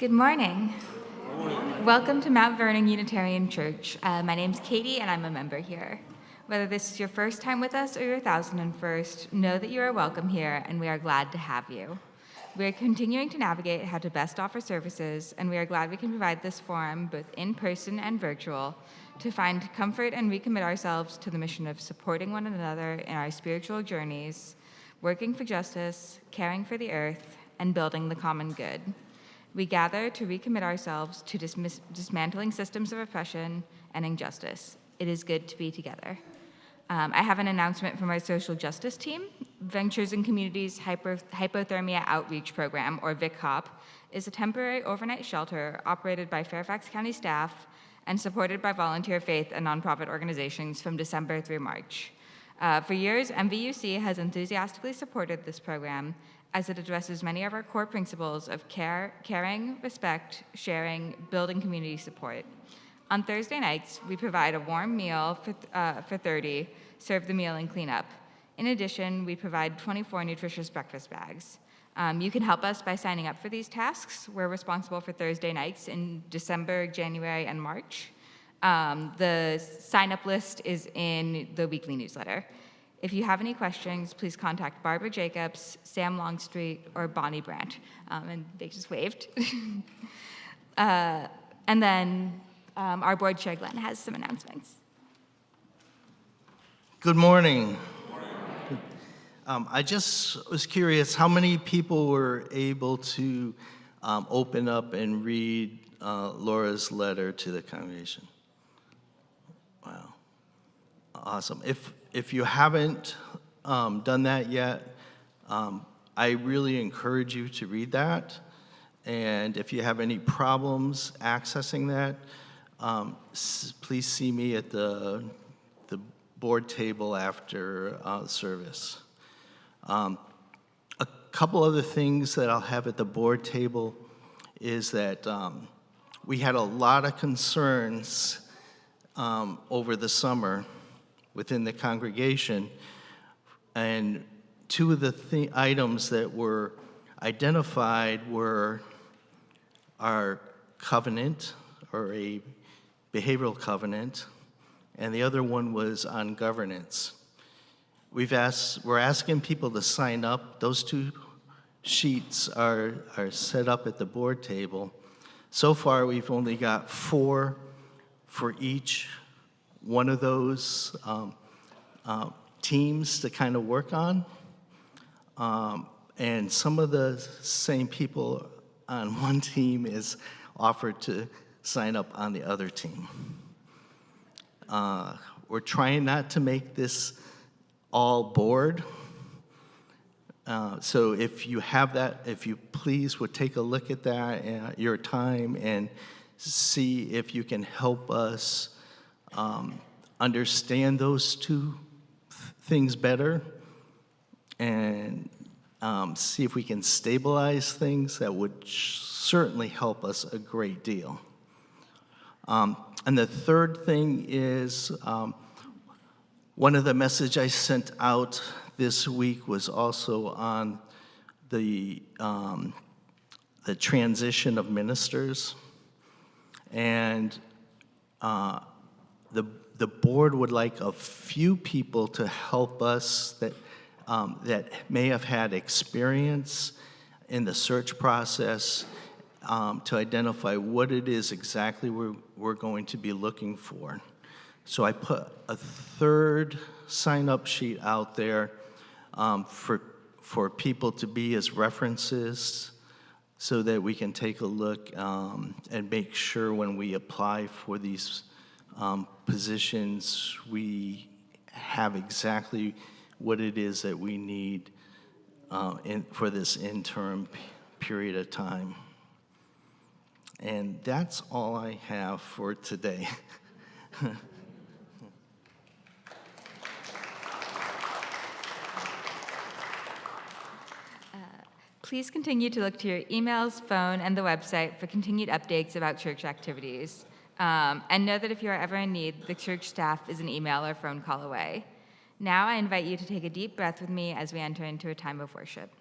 Good morning. Welcome to Mount Vernon Unitarian Church. My name's Katie, and I'm a member here. Whether this is your first time with us or your 1001st, know that you are welcome here, and we are glad to have you. We are continuing to navigate how to best offer services, and we are glad we can provide this forum, both in person and virtual, to find comfort and recommit ourselves to the mission of supporting one another in our spiritual journeys, working for justice, caring for the earth, and building the common good. We gather to recommit ourselves to dismantling systems of oppression and injustice. It is good to be together. I have an announcement from our social justice team. Ventures in Communities Hypothermia Outreach Program, or VIC-HOP, is a temporary overnight shelter operated by Fairfax County staff and supported by volunteer faith and nonprofit organizations from December through March. For years, MVUC has enthusiastically supported this program as it addresses many of our core principles of caring, respect, sharing, building community support. On Thursday nights, we provide a warm meal for 30, serve the meal and clean up. In addition, we provide 24 nutritious breakfast bags. You can help us by signing up for these tasks. We're responsible for Thursday nights in December, January, and March. The sign-up list is in the weekly newsletter. If you have any questions, please contact Barbara Jacobs, Sam Longstreet, or Bonnie Brandt. And they just waved. And then our board chair, Glenn, has some announcements. Good morning. I just was curious, how many people were able to open up and read Laura's letter to the congregation? Wow, awesome. If you haven't done that yet, I really encourage you to read that. And if you have any problems accessing that, please see me at the board table after the service. A couple other things that I'll have at the board table is that we had a lot of concerns over the summer within the congregation, and two of the items that were identified were our covenant, or a behavioral covenant, and the other one was on governance. We're asking people to sign up. Those two sheets are set up at the board table. So far, we've only got 4 for each one of those teams to kind of work on. And some of the same people on one team is offered to sign up on the other team. We're trying not to make this all board. So if you have that, if you please would take a look at that at your time and see if you can help us understand those two things better and see if we can stabilize things. That would certainly help us a great deal. And the third thing is one of the messages I sent out this week was also on the transition of ministers. And the board would like a few people to help us that may have had experience in the search process to identify what it is exactly we're going to be looking for. So I put a third sign-up sheet out there for people to be as references so that we can take a look and make sure when we apply for these positions, we have exactly what it is that we need for this interim period of time. And that's all I have for today. Please continue to look to your emails, phone, and the website for continued updates about church activities. And know that if you are ever in need, the church staff is an email or phone call away. Now I invite you to take a deep breath with me as we enter into a time of worship.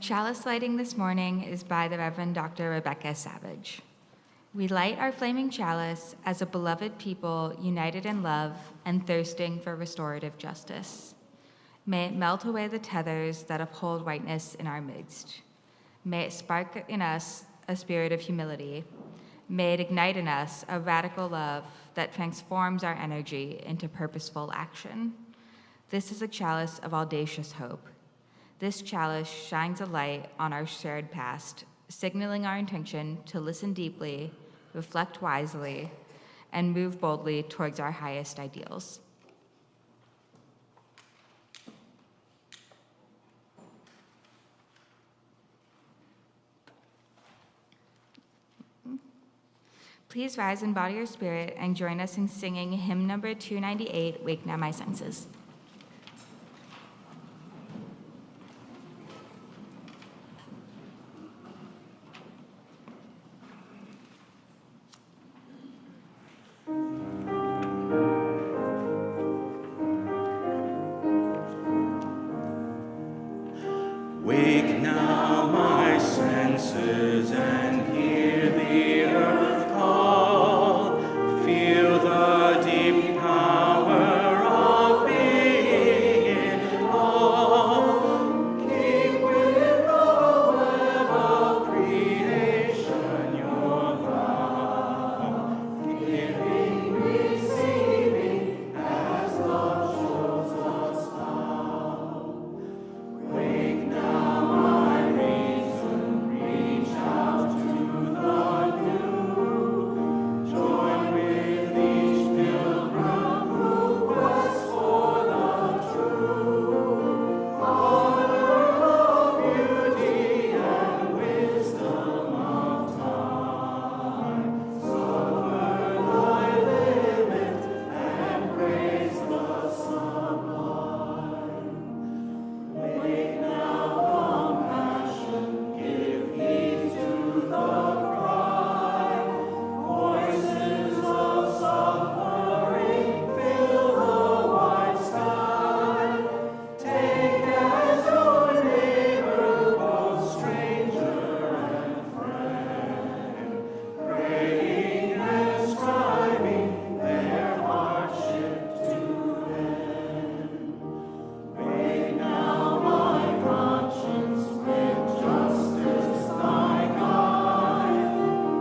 chalice lighting this morning is by the Reverend Dr. Rebecca Savage. We light our flaming chalice as a beloved people united in love and thirsting for restorative justice. May it melt away the tethers that uphold whiteness in our midst. May it spark in us a spirit of humility. May it ignite in us a radical love that transforms our energy into purposeful action. This is a chalice of audacious hope. This chalice shines a light on our shared past, signaling our intention to listen deeply, reflect wisely, and move boldly towards our highest ideals. Please rise in body or spirit and join us in singing hymn number 298, Wake Now My Senses. Wake now my senses and hear the earth call. Feel the deep power of being in all. Keep with the web of creation your vow. Giving, receiving, as love shows us how. Wake now my reason, reach out to the new. Join with each pilgrim who quests for the true. Honor of beauty and wisdom of time. Suffer thy limit and praise the sublime. Wake now compassion, give heed to the cry. Voices of suffering fill the wide sky. Take as your neighbor both stranger and friend, praying and striving their hardship to end. Wake now my conscience with justice thy guide.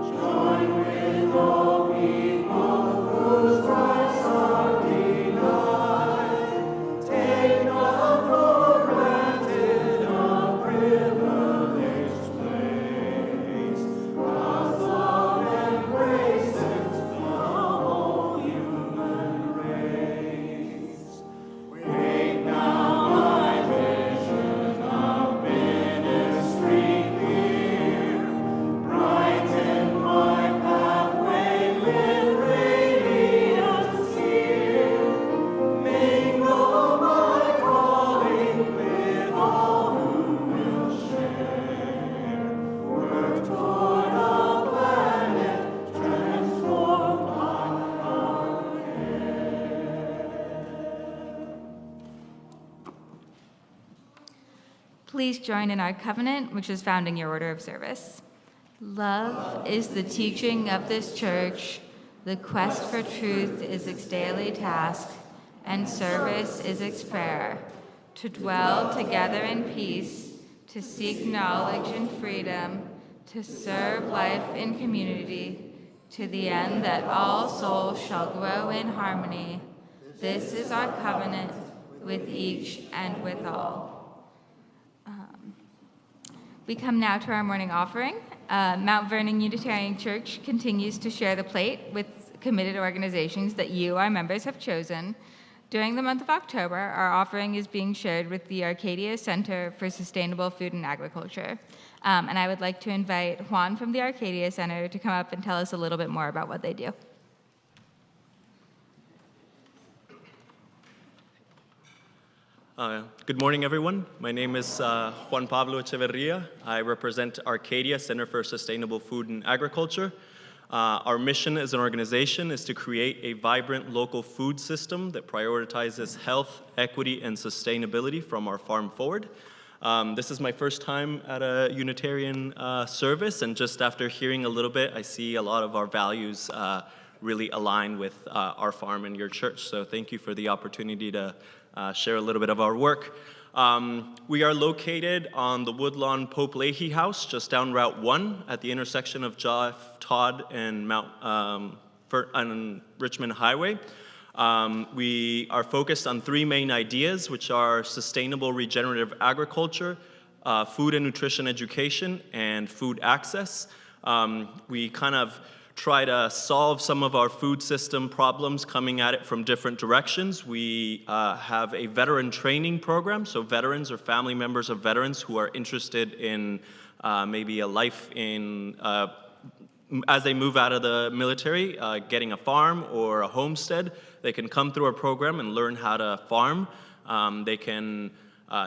Join with all people whose rights are denied. Take not for granted a privileged place. God's love embraces the whole human race. Wake now my vision of ministry clear. Brighten my pathway with radiance here. Mingle my calling with all who will share. Work toward a planet transformed by our Please join in our covenant, which is found in your order of service. Love is the teaching of this church. The quest for truth is its daily task, and service is its prayer. To dwell together in peace, to seek knowledge and freedom, to serve life in community, to the end that all souls shall grow in harmony. This is our covenant with each and with all. We come now to our morning offering. Mount Vernon Unitarian Church continues to share the plate with committed organizations that you, our members, have chosen. During the month of October, our offering is being shared with the Arcadia Center for Sustainable Food and Agriculture. And I would like to invite Juan from the Arcadia Center to come up and tell us a little bit more about what they do. Good morning, everyone. My name is Juan Pablo Echeverria. I represent Arcadia Center for Sustainable Food and Agriculture. Our mission as an organization is to create a vibrant local food system that prioritizes health, equity, and sustainability from our farm forward. This is my first time at a Unitarian service, and just after hearing a little bit, I see a lot of our values really align with our farm and your church. So thank you for the opportunity to share a little bit of our work. We are located on the Woodlawn Pope Leahy House, just down Route 1 at the intersection of Jeff Todd and Richmond Highway. We are focused on three main ideas, which are sustainable regenerative agriculture, food and nutrition education, and food access. We kind of try to solve some of our food system problems coming at it from different directions. We have a veteran training program, so veterans or family members of veterans who are interested in maybe a life in, as they move out of the military, getting a farm or a homestead, they can come through our program and learn how to farm. They can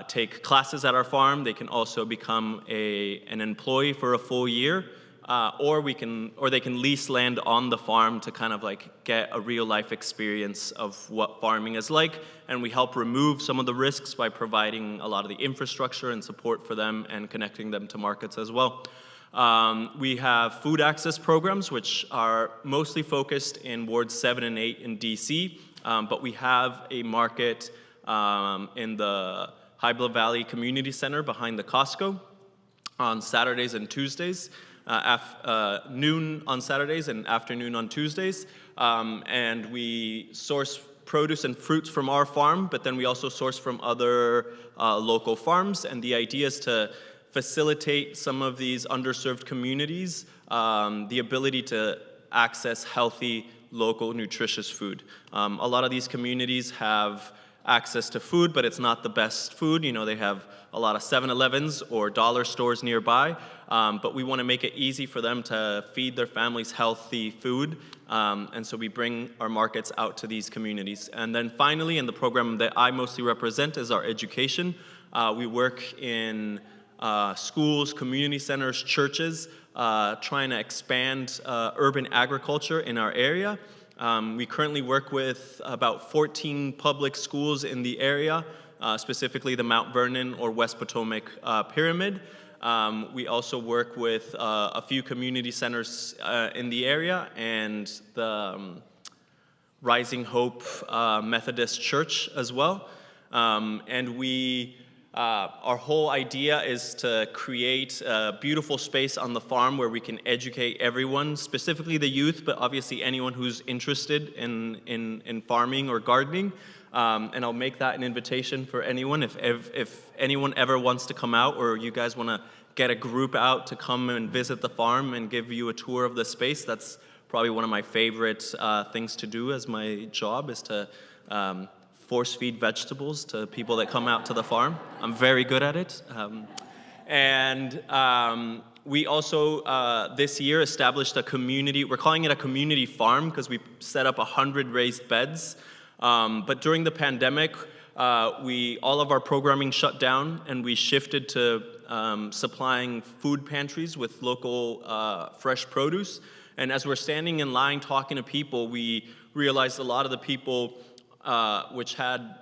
take classes at our farm. They can also become an employee for a full year. Or they can lease land on the farm to kind of like get a real life experience of what farming is like, and we help remove some of the risks by providing a lot of the infrastructure and support for them and connecting them to markets as well. We have food access programs, which are mostly focused in wards 7 and 8 in DC, but we have a market in the Hybla Valley Community Center behind the Costco on Saturdays and Tuesdays. Noon on Saturdays and afternoon on Tuesdays. And we source produce and fruits from our farm, but then we also source from other local farms. And the idea is to facilitate some of these underserved communities the ability to access healthy, local, nutritious food. A lot of these communities have access to food, but it's not the best food. You know, they have a lot of 7-Elevens or dollar stores nearby, but we want to make it easy for them to feed their families healthy food, and so we bring our markets out to these communities. And then finally, in the program that I mostly represent is our education. We work in schools, community centers, churches, trying to expand urban agriculture in our area. We currently work with about 14 public schools in the area, specifically the Mount Vernon or West Potomac Pyramid. We also work with a few community centers in the area and the Rising Hope Methodist Church as well. And our whole idea is to create a beautiful space on the farm where we can educate everyone, specifically the youth, but obviously anyone who's interested in farming or gardening. And I'll make that an invitation for anyone. If anyone ever wants to come out, or you guys want to get a group out to come and visit the farm and give you a tour of the space, that's probably one of my favorite things to do as my job, is to force feed vegetables to people that come out to the farm. I'm very good at it. We also, this year, established a community, we're calling it a community farm because we set up 100 raised beds. But during the pandemic, all of our programming shut down, and we shifted to supplying food pantries with local fresh produce. And as we're standing in line talking to people, we realized a lot of the people which had,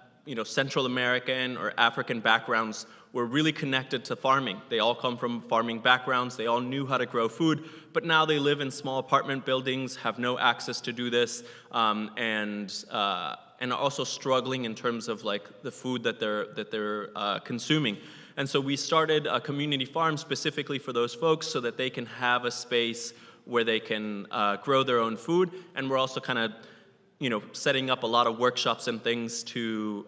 Central American or African backgrounds were really connected to farming. They all come from farming backgrounds. They all knew how to grow food, but now they live in small apartment buildings, have no access to do this, and are also struggling in terms of like the food that they're consuming. And so we started a community farm specifically for those folks so that they can have a space where they can grow their own food. And we're also kind of setting up a lot of workshops and things to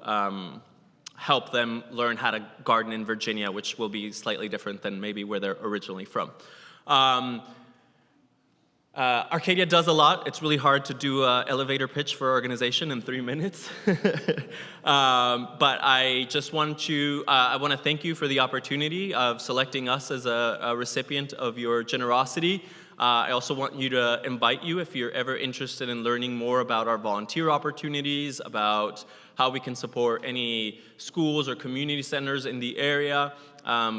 help them learn how to garden in Virginia, which will be slightly different than maybe where they're originally from. Arcadia does a lot. It's really hard to do an elevator pitch for our organization in 3 minutes. But I just want to thank you for the opportunity of selecting us as a recipient of your generosity. I also want to invite you, if you're ever interested in learning more about our volunteer opportunities, about how we can support any schools or community centers in the area,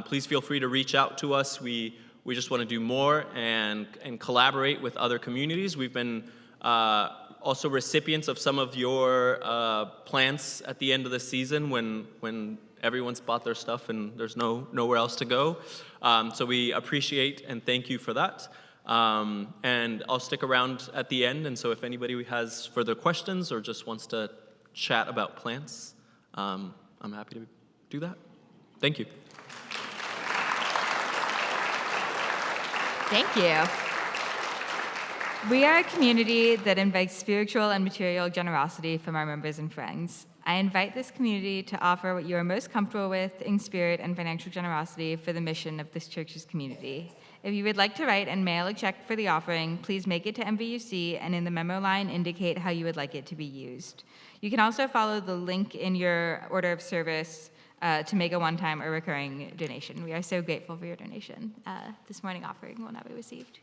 please feel free to reach out to us. We just want to do more and collaborate with other communities. We've been also recipients of some of your plants at the end of the season when everyone's bought their stuff and there's nowhere else to go. So we appreciate and thank you for that. And I'll stick around at the end, and so if anybody has further questions or just wants to chat about plants, I'm happy to do that. Thank you. Thank you. We are a community that invites spiritual and material generosity from our members and friends. I invite this community to offer what you are most comfortable with in spirit and financial generosity for the mission of this church's community. If you would like to write and mail a check for the offering, please make it to MVUC and in the memo line indicate how you would like it to be used. You can also follow the link in your order of service to make a one-time or recurring donation. We are so grateful for your donation. This morning offering will now be received.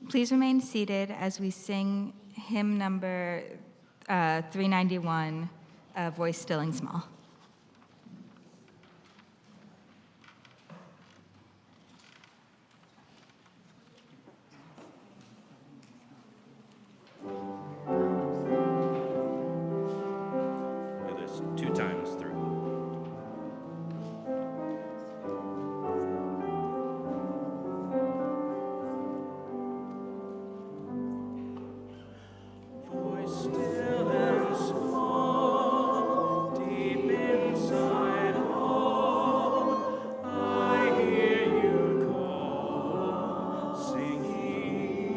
Please remain seated as we sing hymn number 391, Voice Still and Small. Do this 2 times through. Still and small, deep inside all, I hear you call, singing.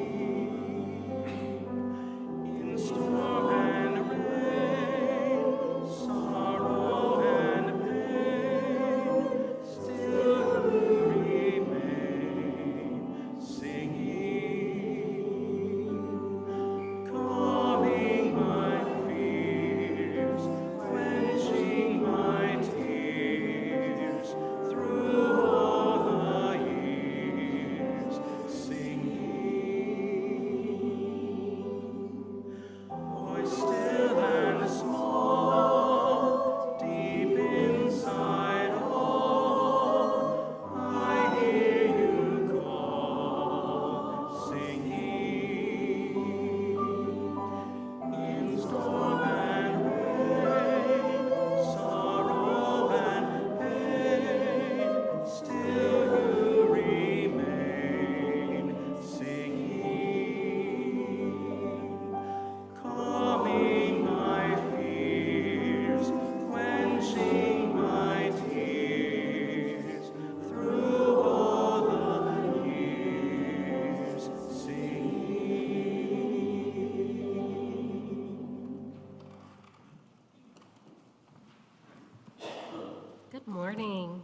In storm and rain, sorrow and pain, still you remain, singing. Calming my fears, quenching my tears, through all the years, singing. Voice still and small, deep inside all, I hear you call, singing. In storm and rain, sorrow and pain, still you remain, singing. Calming my fears, quenching my tears, through all the years, singing. Good morning.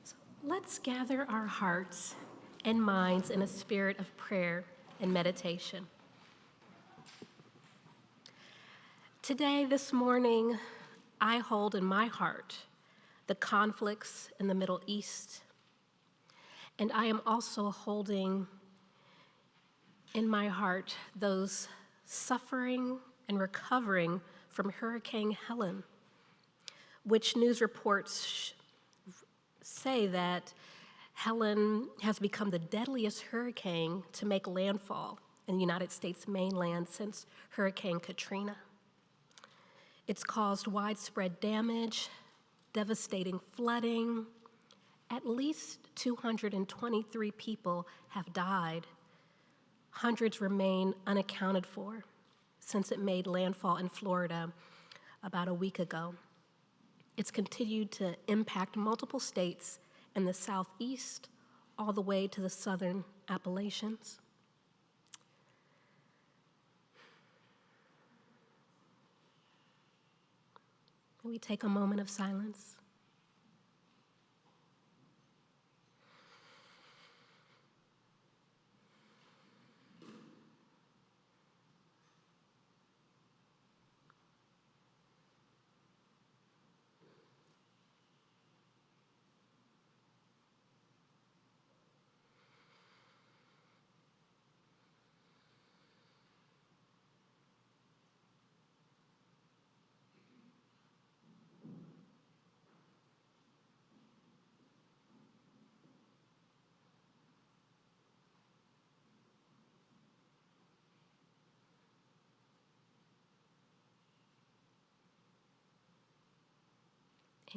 So let's gather our hearts and minds in a spirit of prayer and meditation. Today, this morning, I hold in my heart the conflicts in the Middle East And I am also holding in my heart those suffering and recovering from Hurricane Helen, which news reports say that Helen has become the deadliest hurricane to make landfall in the United States mainland since Hurricane Katrina. It's caused widespread damage, devastating flooding. At least 223 people have died. Hundreds remain unaccounted for since it made landfall in Florida about a week ago. It's continued to impact multiple states in the southeast all the way to the southern Appalachians. Can we take a moment of silence?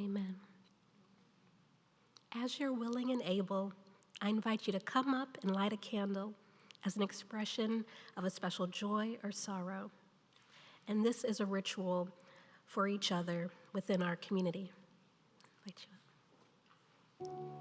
Amen. As you're willing and able, I invite you to come up and light a candle as an expression of a special joy or sorrow. And this is a ritual for each other within our community. I invite you up.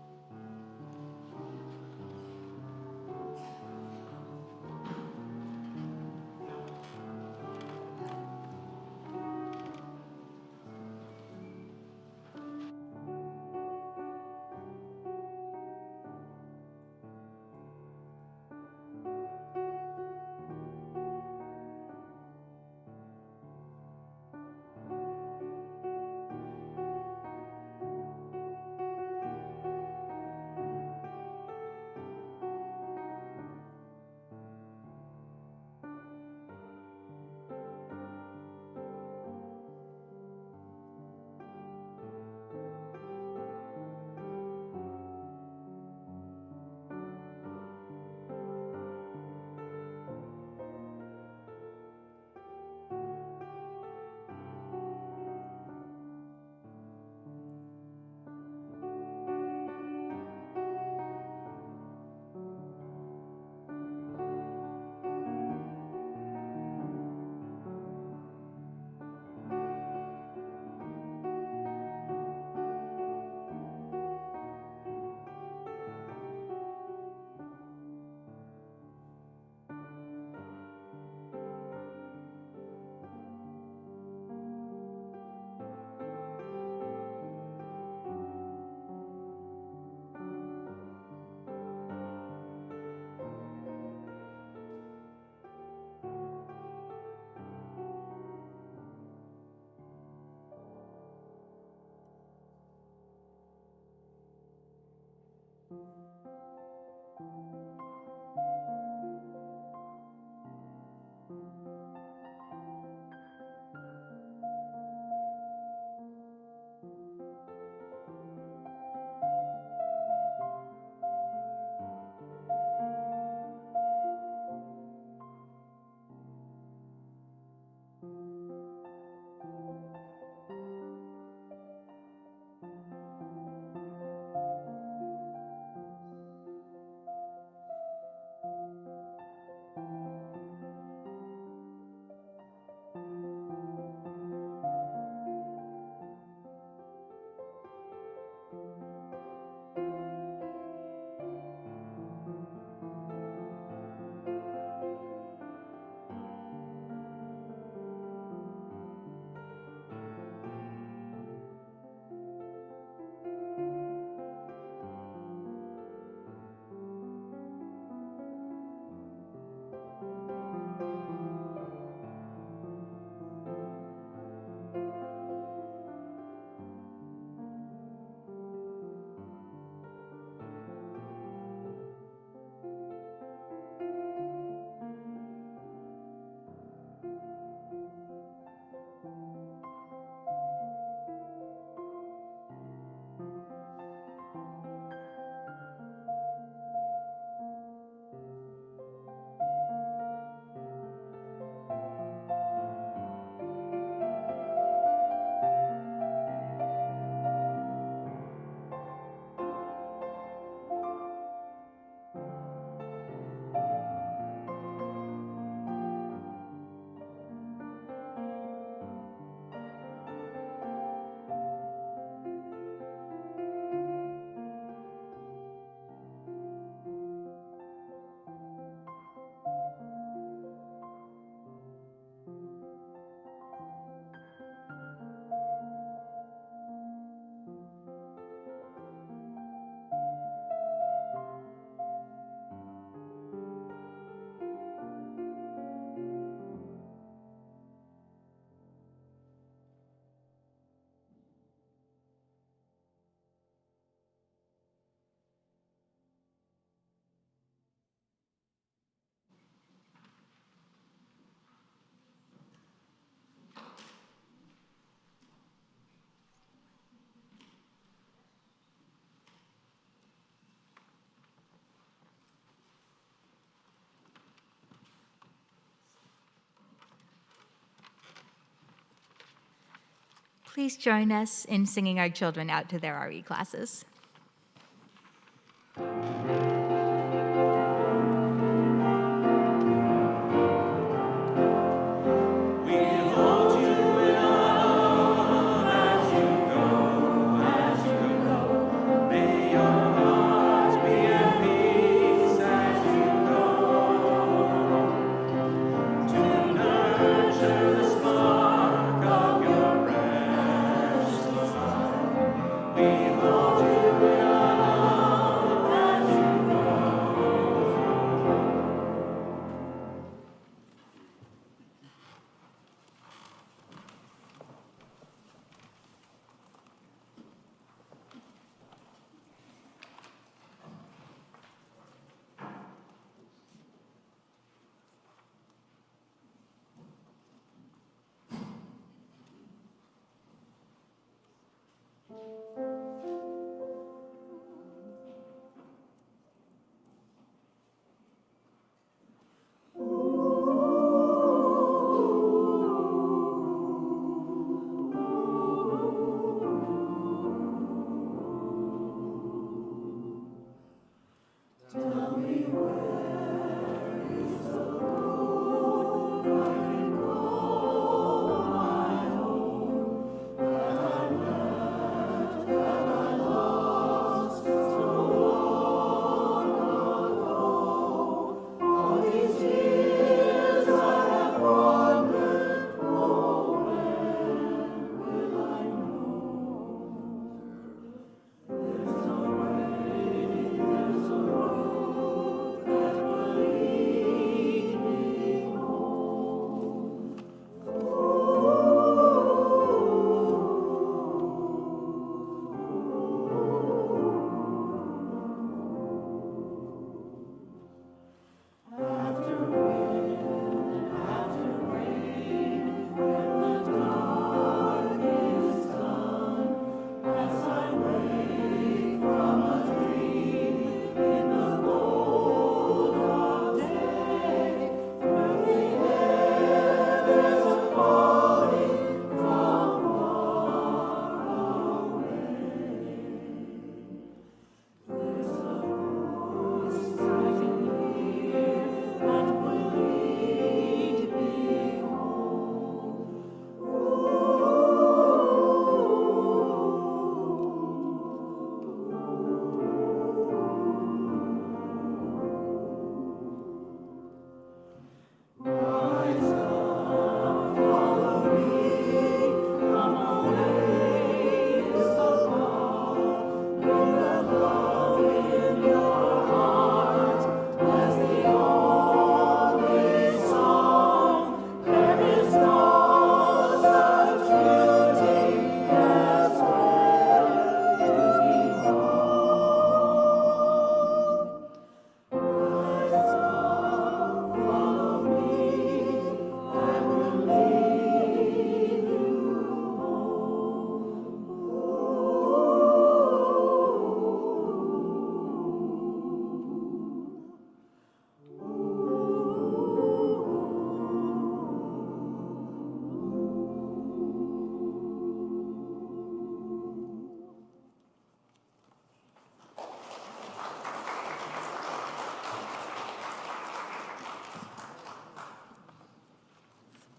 Please join us in singing our children out to their RE classes.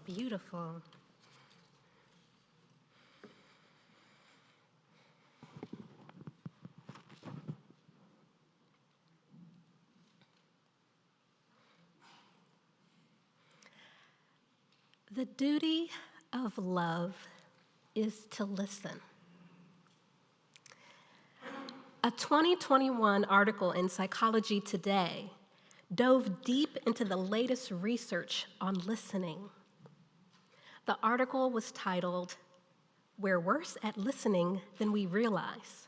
Beautiful. The duty of love is to listen. A 2021 article in Psychology Today dove deep into the latest research on listening. The article was titled, "We're Worse at Listening Than We Realize."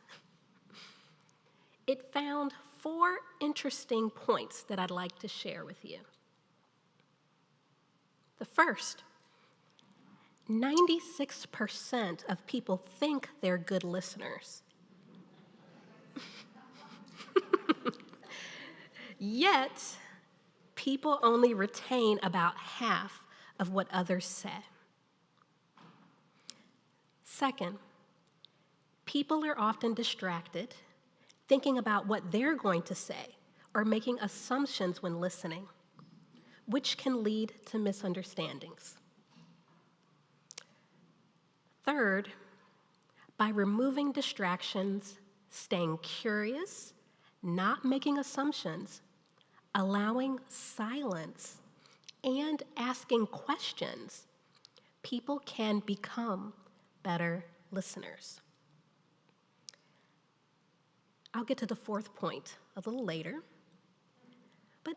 It found 4 interesting points that I'd like to share with you. The first, 96% of people think they're good listeners. Yet, people only retain about half of what others say. Second, people are often distracted, thinking about what they're going to say or making assumptions when listening, which can lead to misunderstandings. Third, by removing distractions, staying curious, not making assumptions, allowing silence, and asking questions, people can become better listeners. I'll get to the fourth point a little later. But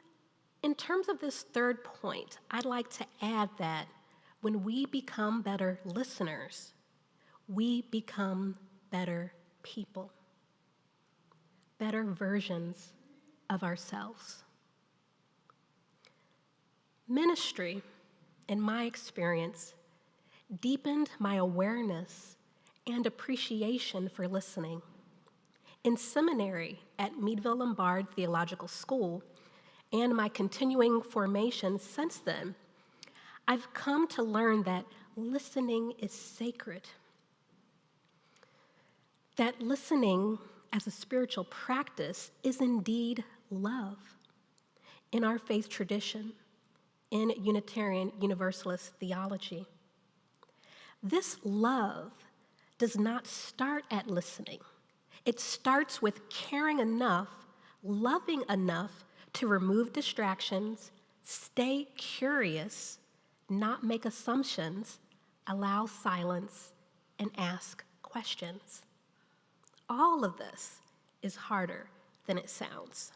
in terms of this third point, I'd like to add that when we become better listeners, we become better people, better versions of ourselves. Ministry, in my experience, deepened my awareness and appreciation for listening. In seminary at Meadville Lombard Theological School and my continuing formation since then, I've come to learn that listening is sacred. That listening as a spiritual practice is indeed love. In our faith tradition, in Unitarian Universalist theology, this love does not start at listening. It starts with caring enough, loving enough to remove distractions, stay curious, not make assumptions, allow silence, and ask questions. All of this is harder than it sounds.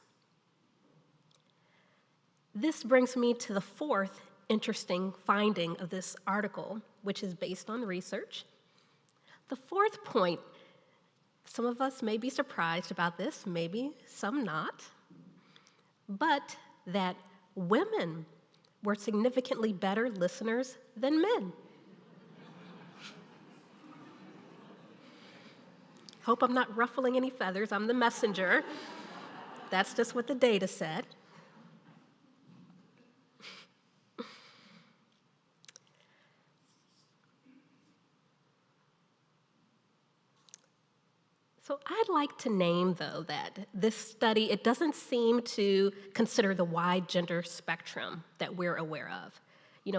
This brings me to the fourth interesting finding of this article, which is based on research. The fourth point, some of us may be surprised about this, maybe some not, but that women were significantly better listeners than men. Hope I'm not ruffling any feathers, I'm the messenger. That's just what the data said. So I'd like to name, though, that this study, it doesn't seem to consider the wide gender spectrum that we're aware of.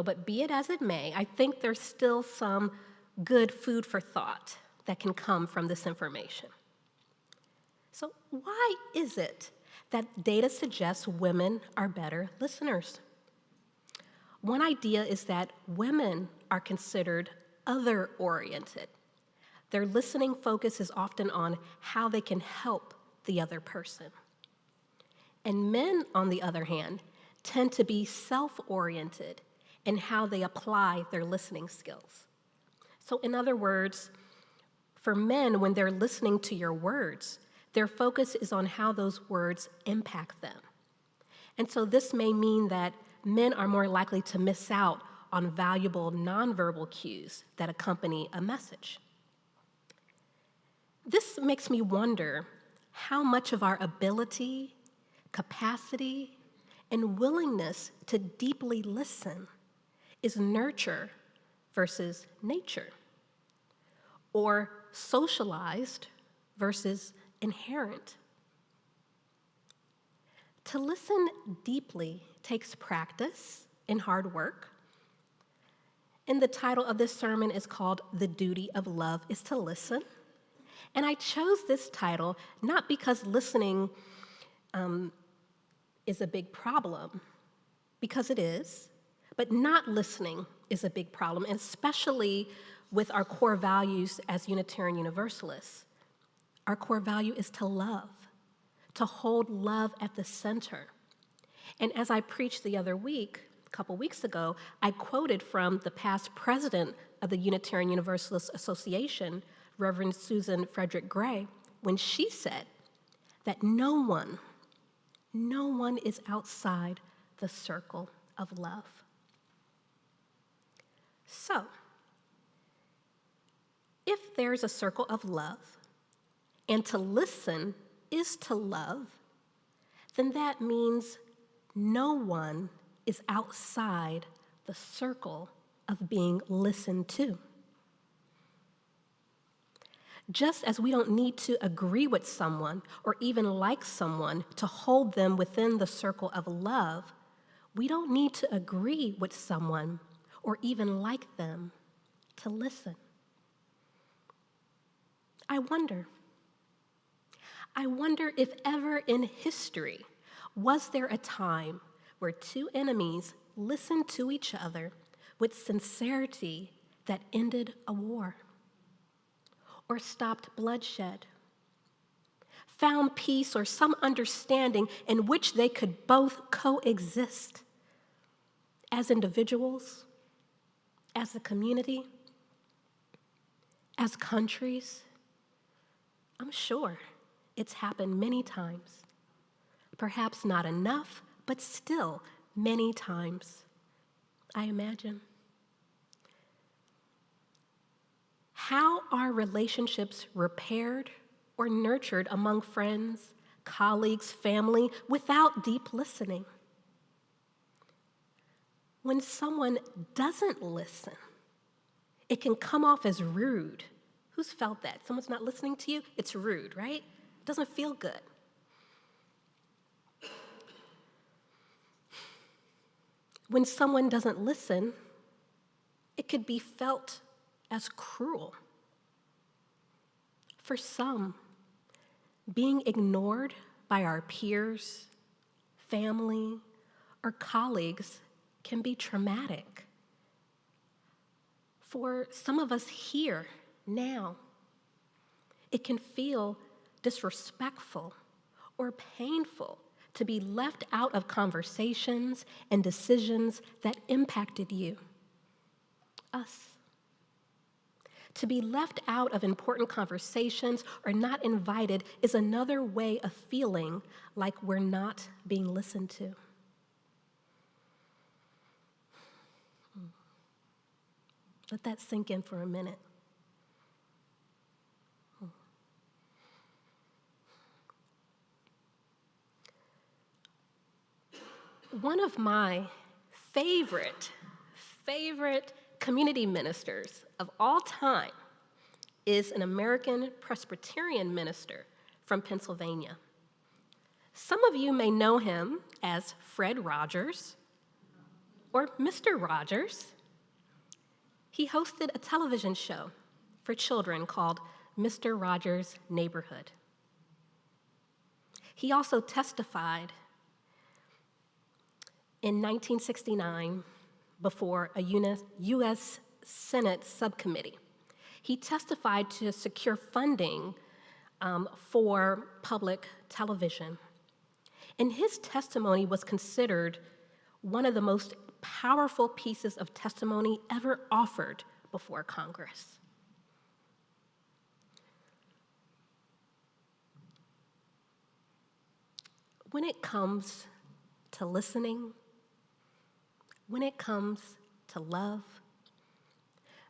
But be it as it may, I think there's still some good food for thought that can come from this information. So why is it that data suggests women are better listeners? One idea is that women are considered other-oriented. Their listening focus is often on how they can help the other person. And men, on the other hand, tend to be self-oriented in how they apply their listening skills. So in other words, for men, when they're listening to your words, their focus is on how those words impact them. And so this may mean that men are more likely to miss out on valuable nonverbal cues that accompany a message. This makes me wonder how much of our ability, capacity, and willingness to deeply listen is nurture versus nature, or socialized versus inherent. To listen deeply takes practice and hard work. And the title of this sermon is called "The Duty of Love is to Listen." And I chose this title not because listening is a big problem, because it is, but not listening is a big problem, and especially with our core values as Unitarian Universalists. Our core value is to love, to hold love at the center. And as I preached the other week, a couple weeks ago, I quoted from the past president of the Unitarian Universalist Association, Reverend Susan Frederick Gray, when she said that no one is outside the circle of love. So, if there's a circle of love, and to listen is to love, then that means no one is outside the circle of being listened to. Just as we don't need to agree with someone or even like someone to hold them within the circle of love, we don't need to agree with someone or even like them to listen. I wonder if ever in history was there a time where two enemies listened to each other with sincerity that ended a war, or stopped bloodshed, found peace or some understanding in which they could both coexist as individuals, as a community, as countries. I'm sure it's happened many times. Perhaps not enough, but still many times, I imagine. How are relationships repaired or nurtured among friends, colleagues, family without deep listening? When someone doesn't listen, it can come off as rude. Who's felt that? Someone's not listening to you? It's rude, right? It doesn't feel good. When someone doesn't listen, it could be felt as cruel. For some, being ignored by our peers, family, or colleagues can be traumatic. For some of us here now, it can feel disrespectful or painful to be left out of conversations and decisions that impacted you, us. To be left out of important conversations or not invited is another way of feeling like we're not being listened to. Let that sink in for a minute. One of my favorite community ministers of all time is an American Presbyterian minister from Pennsylvania. Some of you may know him as Fred Rogers or Mr. Rogers. He hosted a television show for children called Mr. Rogers' Neighborhood. He also testified in 1969 before a U.S. Senate subcommittee. He testified to secure funding for public television. And his testimony was considered one of the most powerful pieces of testimony ever offered before Congress. When it comes to listening, when it comes to love,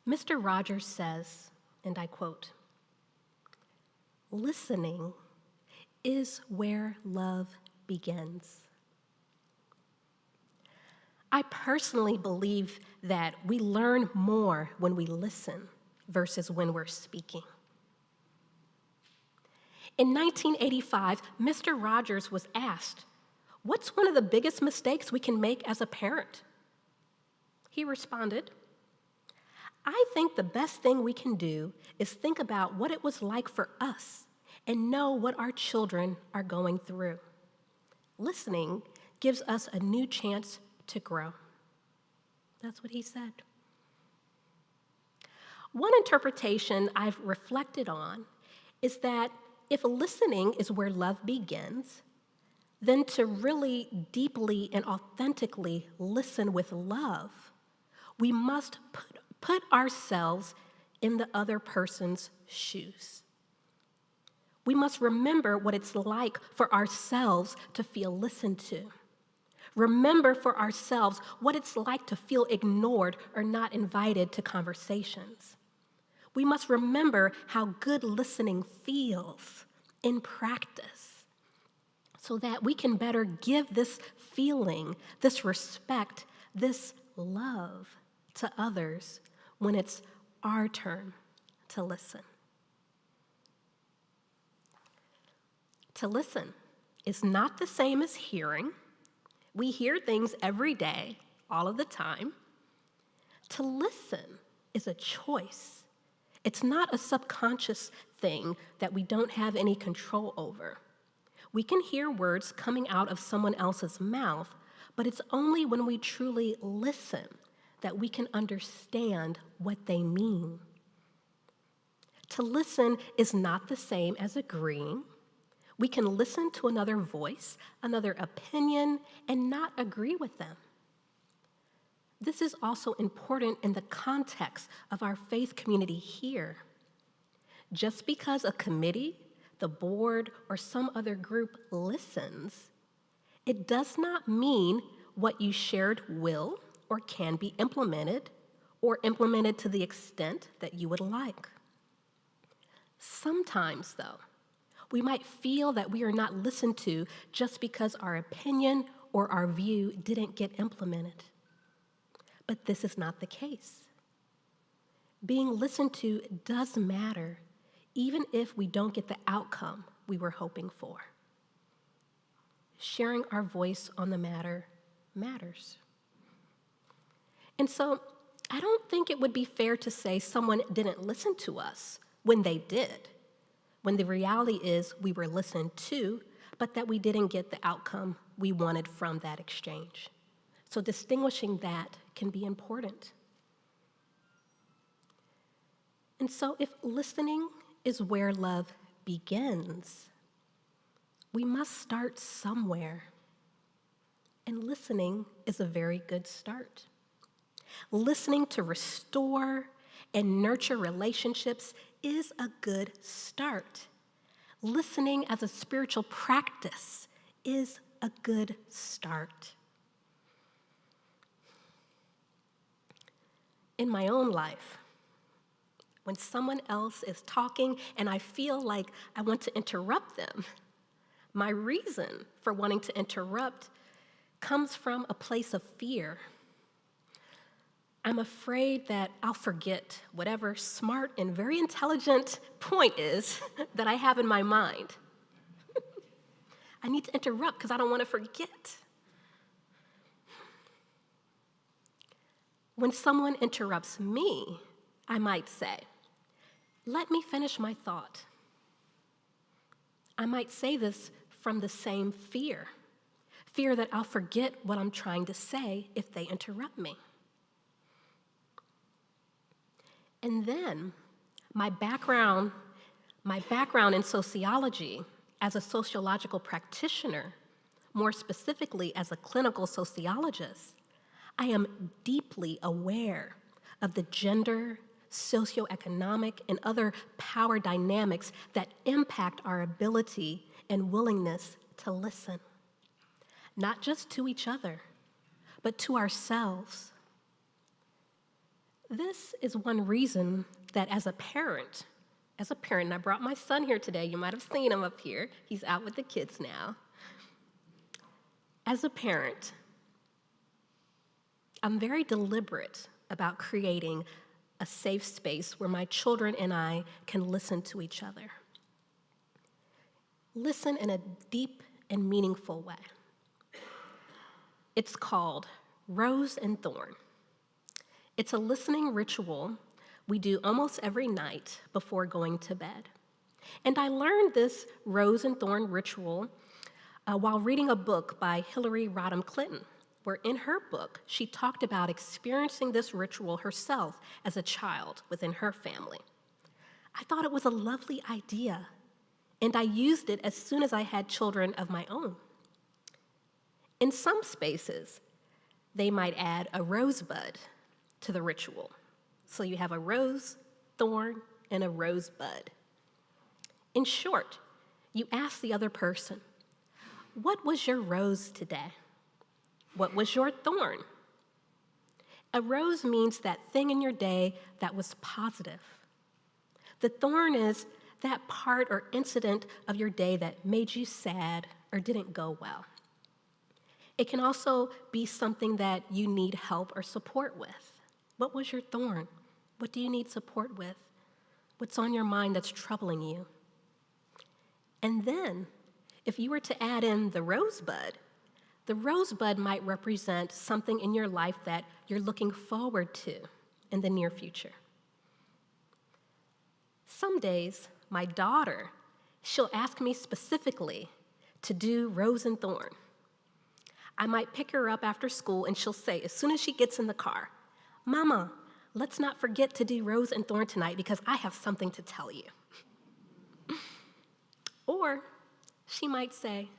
Mr. Rogers says, and I quote, "Listening is where love begins." I personally believe that we learn more when we listen versus when we're speaking. In 1985, Mr. Rogers was asked, "What's one of the biggest mistakes we can make as a parent?" He responded, "I think the best thing we can do is think about what it was like for us and know what our children are going through. Listening gives us a new chance to grow." That's what he said. One interpretation I've reflected on is that if listening is where love begins, then to really deeply and authentically listen with love, we must put ourselves in the other person's shoes. We must remember what it's like for ourselves to feel listened to. Remember for ourselves what it's like to feel ignored or not invited to conversations. We must remember how good listening feels in practice so that we can better give this feeling, this respect, this love to others when it's our turn to listen. To listen is not the same as hearing. We hear things every day, all of the time. To listen is a choice. It's not a subconscious thing that we don't have any control over. We can hear words coming out of someone else's mouth, but it's only when we truly listen that we can understand what they mean. To listen is not the same as agreeing. We can listen to another voice, another opinion, and not agree with them. This is also important in the context of our faith community here. Just because a committee, the board, or some other group listens, it does not mean what you shared will or can be implemented, or implemented to the extent that you would like. Sometimes, though, we might feel that we are not listened to just because our opinion or our view didn't get implemented. But this is not the case. Being listened to does matter, even if we don't get the outcome we were hoping for. Sharing our voice on the matter matters. And so, I don't think it would be fair to say someone didn't listen to us when they did, when the reality is we were listened to, but that we didn't get the outcome we wanted from that exchange. So distinguishing that can be important. And so if listening is where love begins, we must start somewhere. And listening is a very good start. Listening to restore and nurture relationships is a good start. Listening as a spiritual practice is a good start. In my own life, when someone else is talking and I feel like I want to interrupt them, my reason for wanting to interrupt comes from a place of fear. I'm afraid that I'll forget whatever smart and very intelligent point is that I have in my mind. I need to interrupt because I don't want to forget. When someone interrupts me, I might say, "Let me finish my thought." I might say this from the same fear that I'll forget what I'm trying to say if they interrupt me. And then my background in sociology as a sociological practitioner, more specifically as a clinical sociologist, I am deeply aware of the gender, socioeconomic, and other power dynamics that impact our ability and willingness to listen, not just to each other, but to ourselves. This is one reason that as a parent, and I brought my son here today, you might have seen him up here, he's out with the kids now. As a parent, I'm very deliberate about creating a safe space where my children and I can listen to each other. Listen in a deep and meaningful way. It's called Rose and Thorn. It's a listening ritual we do almost every night before going to bed. And I learned this Rose and Thorn ritual while reading a book by Hillary Rodham Clinton, where in her book, she talked about experiencing this ritual herself as a child within her family. I thought it was a lovely idea, and I used it as soon as I had children of my own. In some spaces, they might add a rosebud to the ritual. So you have a rose, thorn, and a rosebud. In short, you ask the other person, "What was your rose today? What was your thorn?" A rose means that thing in your day that was positive. The thorn is that part or incident of your day that made you sad or didn't go well. It can also be something that you need help or support with. What was your thorn? What do you need support with? What's on your mind that's troubling you? And then If you were to add in the rosebud might represent something in your life that you're looking forward to in the near future. Some days, my daughter, she'll ask me specifically to do rose and thorn. I might pick her up after school and she'll say, as soon as she gets in the car, "Mama, let's not forget to do rose and thorn tonight because I have something to tell you." Or she might say,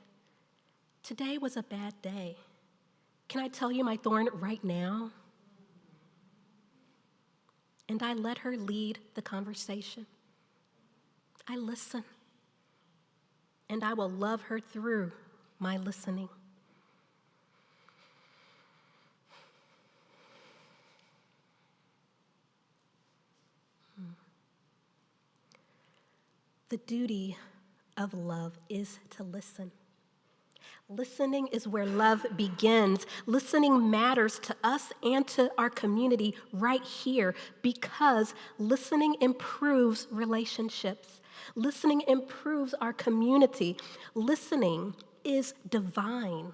"Today was a bad day. Can I tell you my thorn right now?" And I let her lead the conversation. I listen, and I will love her through my listening. The duty of love is to listen. Listening is where love begins. Listening matters to us and to our community right here because listening improves relationships. Listening improves our community. Listening is divine.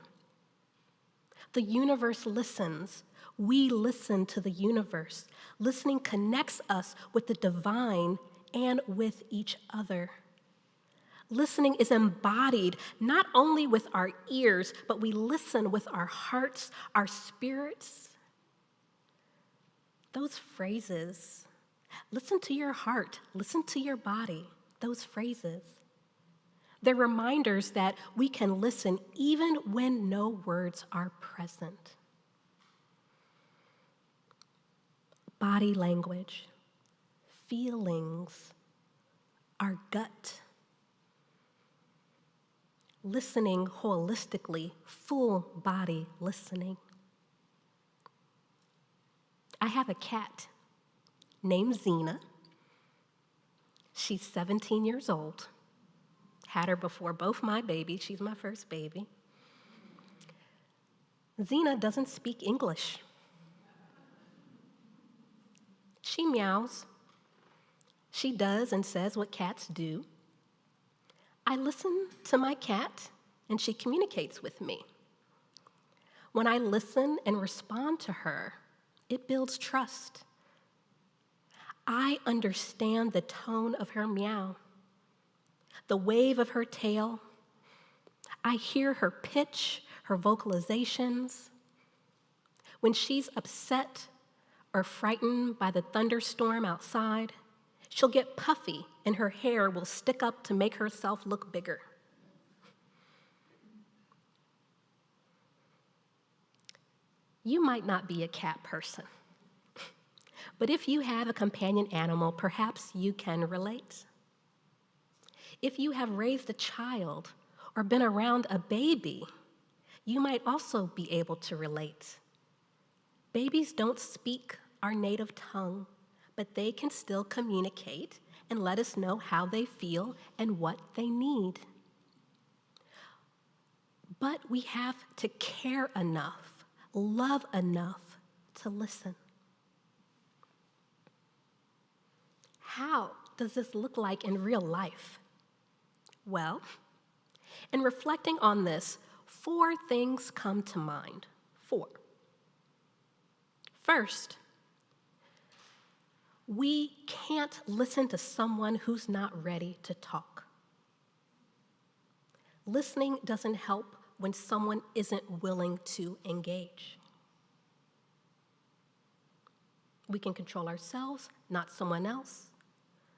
The universe listens. We listen to the universe. Listening connects us with the divine and with each other. Listening is embodied not only with our ears, but we listen with our hearts, our spirits. Those phrases, listen to your heart, listen to your body, those phrases. They're reminders that we can listen even when no words are present. Body language, feelings, our gut. Listening holistically, full body listening. I have a cat named Zena. She's 17 years old. Had her before both my babies. She's my first baby. Zena doesn't speak English. She meows. She does and says what cats do. I listen to my cat, and she communicates with me. When I listen and respond to her, it builds trust. I understand the tone of her meow, the wave of her tail. I hear her pitch, her vocalizations. When she's upset or frightened by the thunderstorm outside, she'll get puffy and her hair will stick up to make herself look bigger. You might not be a cat person, but if you have a companion animal, perhaps you can relate. If you have raised a child or been around a baby, you might also be able to relate. Babies don't speak our native tongue, but they can still communicate and let us know how they feel and what they need. But we have to care enough, love enough to listen. How does this look like in real life? Well, in reflecting on this, 4 things come to mind. 4. First, we can't listen to someone who's not ready to talk. Listening doesn't help when someone isn't willing to engage. We can control ourselves, not someone else,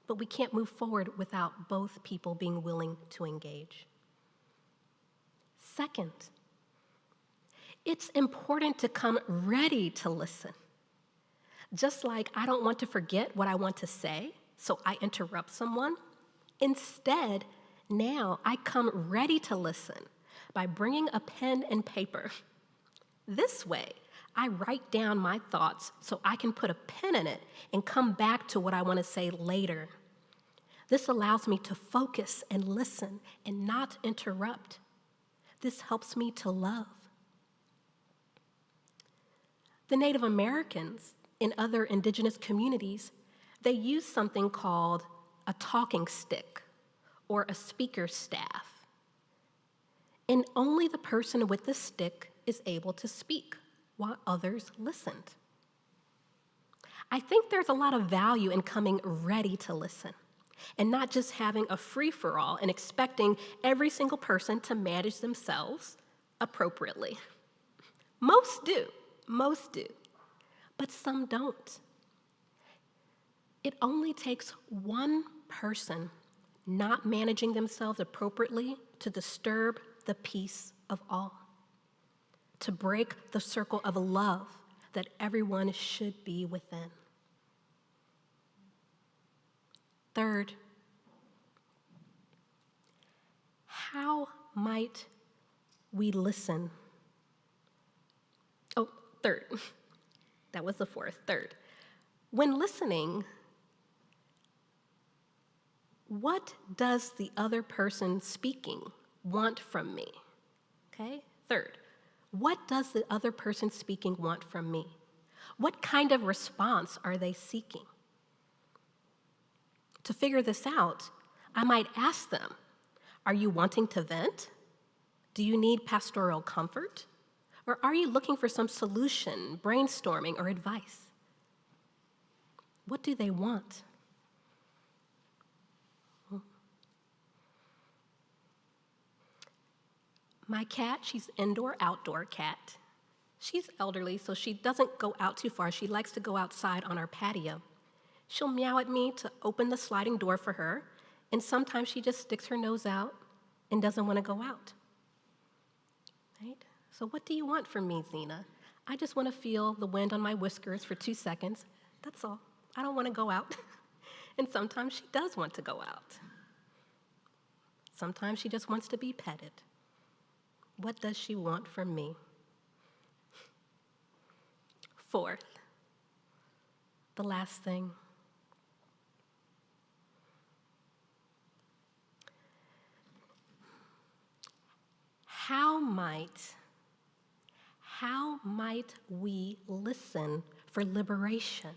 but we can't move forward without both people being willing to engage. Second, it's important to come ready to listen. Just like I don't want to forget what I want to say, so I interrupt someone. Instead, now I come ready to listen by bringing a pen and paper. This way, I write down my thoughts so I can put a pin in it and come back to what I want to say later. This allows me to focus and listen and not interrupt. This helps me to love. The Native Americans in other indigenous communities, they use something called a talking stick or a speaker staff. and only the person with the stick is able to speak while others listened. I think there's a lot of value in coming ready to listen and not just having a free-for-all and expecting every single person to manage themselves appropriately. Most do, but some don't. It only takes one person not managing themselves appropriately to disturb the peace of all, to break the circle of love that everyone should be within. Third, how might we listen? Oh, third. That was the fourth. Third. When listening, what does the other person speaking want from me? Okay? Third, what does the other person speaking want from me? What kind of response are they seeking? To figure this out, I might ask them, are you wanting to vent? Do you need pastoral comfort? Or are you looking for some solution, brainstorming, or advice? What do they want? My cat, she's indoor-outdoor cat. She's elderly, so she doesn't go out too far. She likes to go outside on our patio. She'll meow at me to open the sliding door for her, and sometimes she just sticks her nose out and doesn't want to go out. Right? So what do you want from me, Zena? I just want to feel the wind on my whiskers for 2 seconds. That's all. I don't want to go out. And sometimes she does want to go out. Sometimes she just wants to be petted. What does she want from me? Fourth, the last thing. How might we listen for liberation?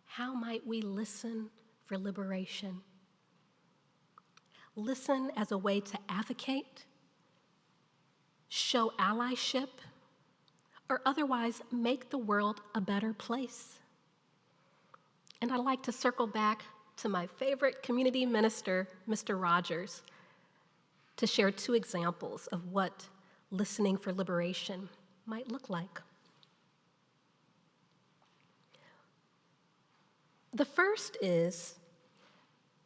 How might we listen for liberation? Listen as a way to advocate, show allyship, or otherwise make the world a better place. And I'd like to circle back to my favorite community minister, Mr. Rogers, to share 2 examples of what listening for liberation might look like. The first is,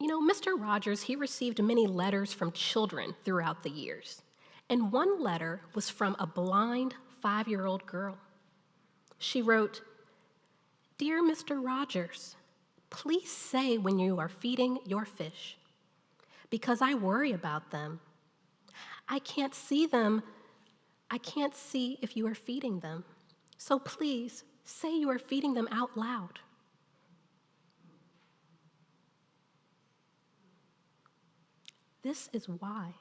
Mr. Rogers, he received many letters from children throughout the years. And one letter was from a blind 5-year-old girl. She wrote, "Dear Mr. Rogers, please say when you are feeding your fish, because I worry about them. I can't see them. I can't see if you are feeding them. So please say you are feeding them out loud." This is why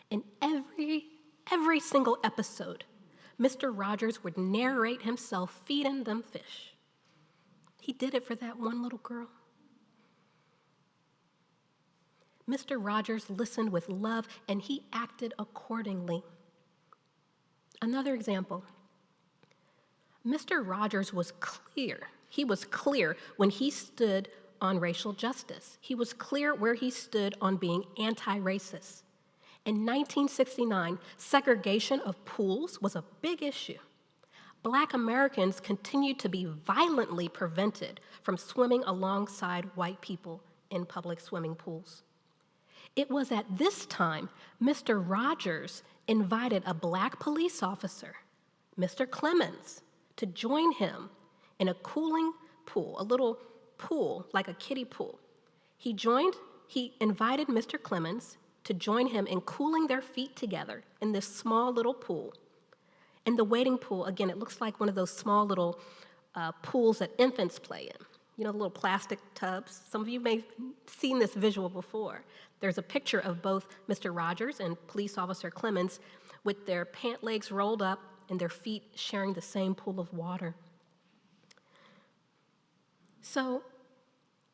in every single episode, Mr. Rogers would narrate himself feeding them fish. He did it for that one little girl. Mr. Rogers listened with love, and he acted accordingly. Another example. Mr. Rogers was clear. He was clear when he stood on racial justice. He was clear where he stood on being anti-racist. In 1969, segregation of pools was a big issue. Black Americans continued to be violently prevented from swimming alongside white people in public swimming pools. It was at this time Mr. Rogers invited a Black police officer, Mr. Clemens, to join him in a cooling pool, a little pool like a kiddie pool. He invited Mr. Clemens to join him in cooling their feet together in this small little pool. And the wading pool, again, it looks like one of those small little pools that infants play in. The little plastic tubs. Some of you may have seen this visual before. There's a picture of both Mr. Rogers and police officer Clemens with their pant legs rolled up and their feet sharing the same pool of water. So,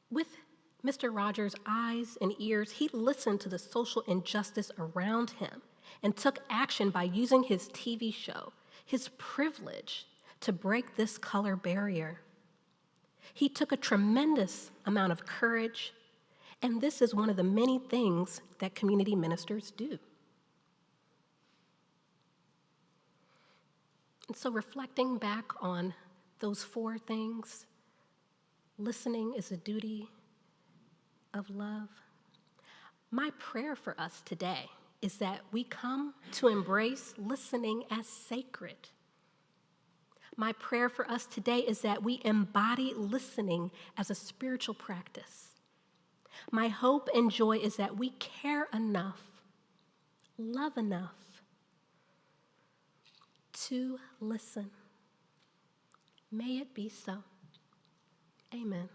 with Mr. Rogers' eyes and ears, he listened to the social injustice around him, and took action by using his TV show, his privilege, to break this color barrier. He took a tremendous amount of courage, and this is one of the many things that community ministers do. And so reflecting back on those 4 things, listening is a duty of love. My prayer for us today is that we come to embrace listening as sacred. My prayer for us today is that we embody listening as a spiritual practice. My hope and joy is that we care enough, love enough to listen. May it be so. Amen.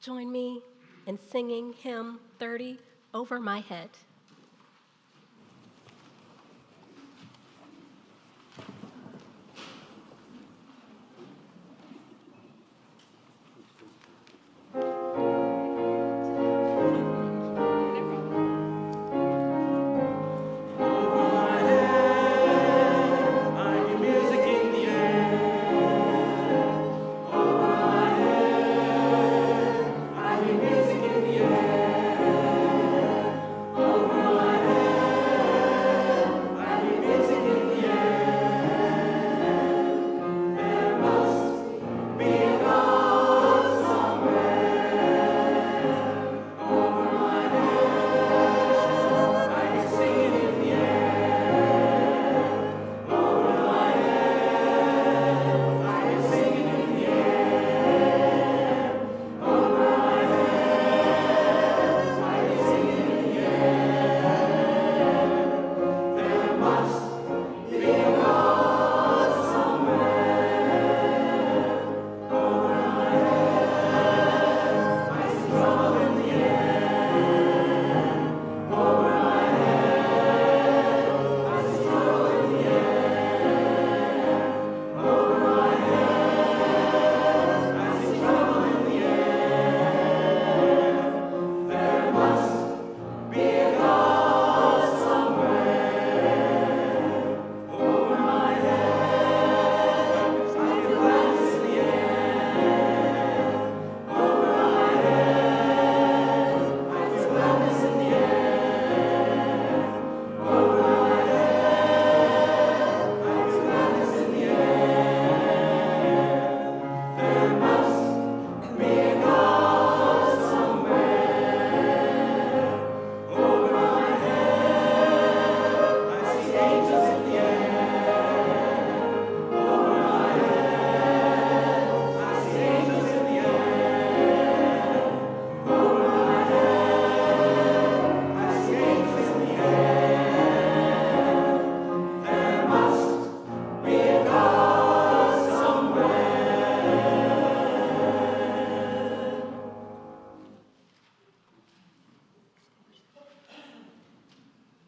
Join me in singing hymn 30, Over My Head.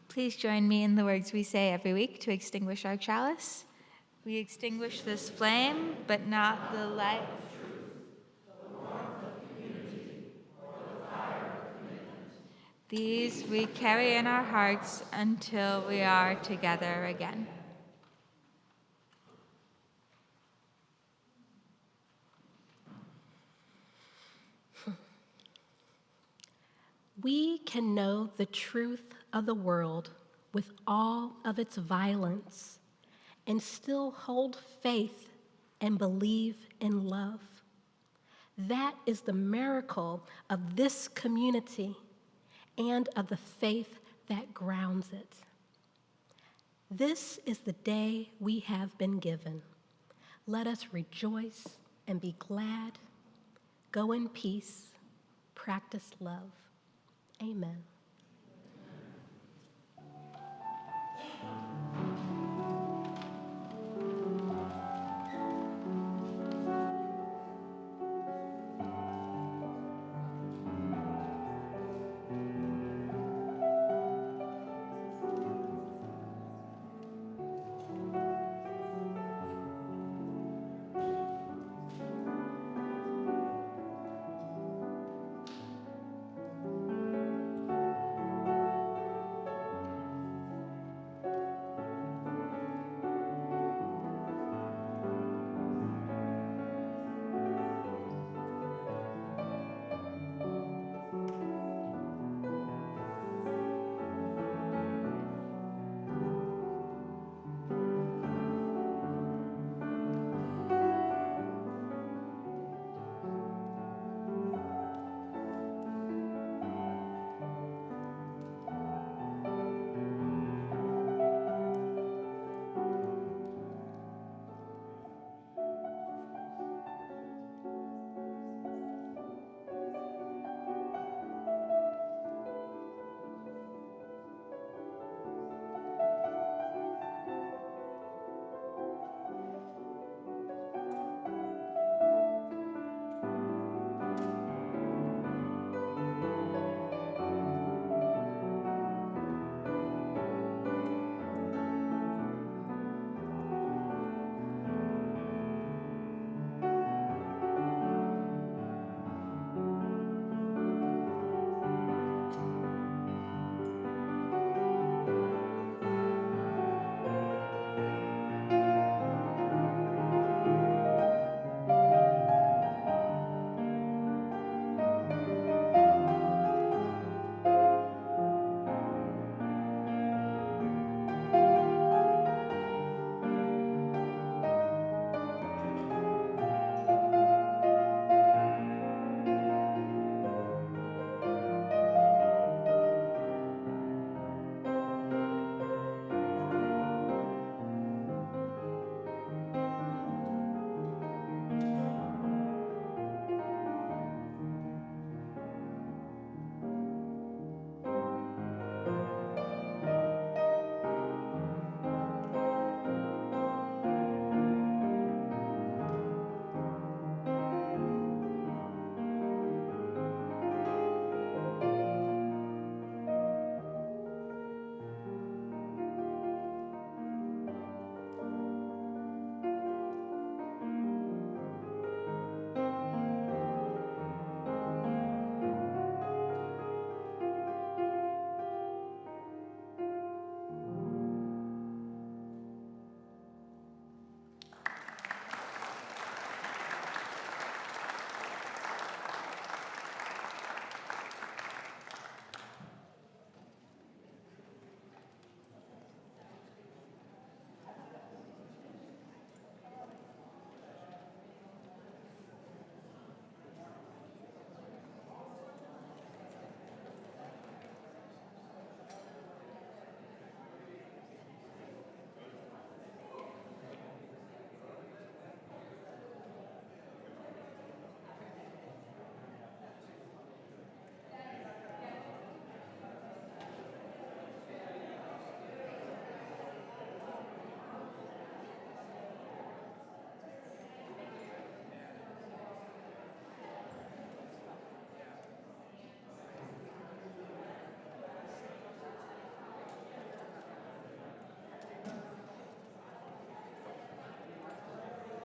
Please join me in the words we say every week to extinguish our chalice. We extinguish this flame, but not the light. These we carry in our hearts until we are together again. We can know the truth of the world with all of its violence and still hold faith and believe in love. That is the miracle of this community and of the faith that grounds it. This is the day we have been given. Let us rejoice and be glad. Go in peace. Practice love. Amen.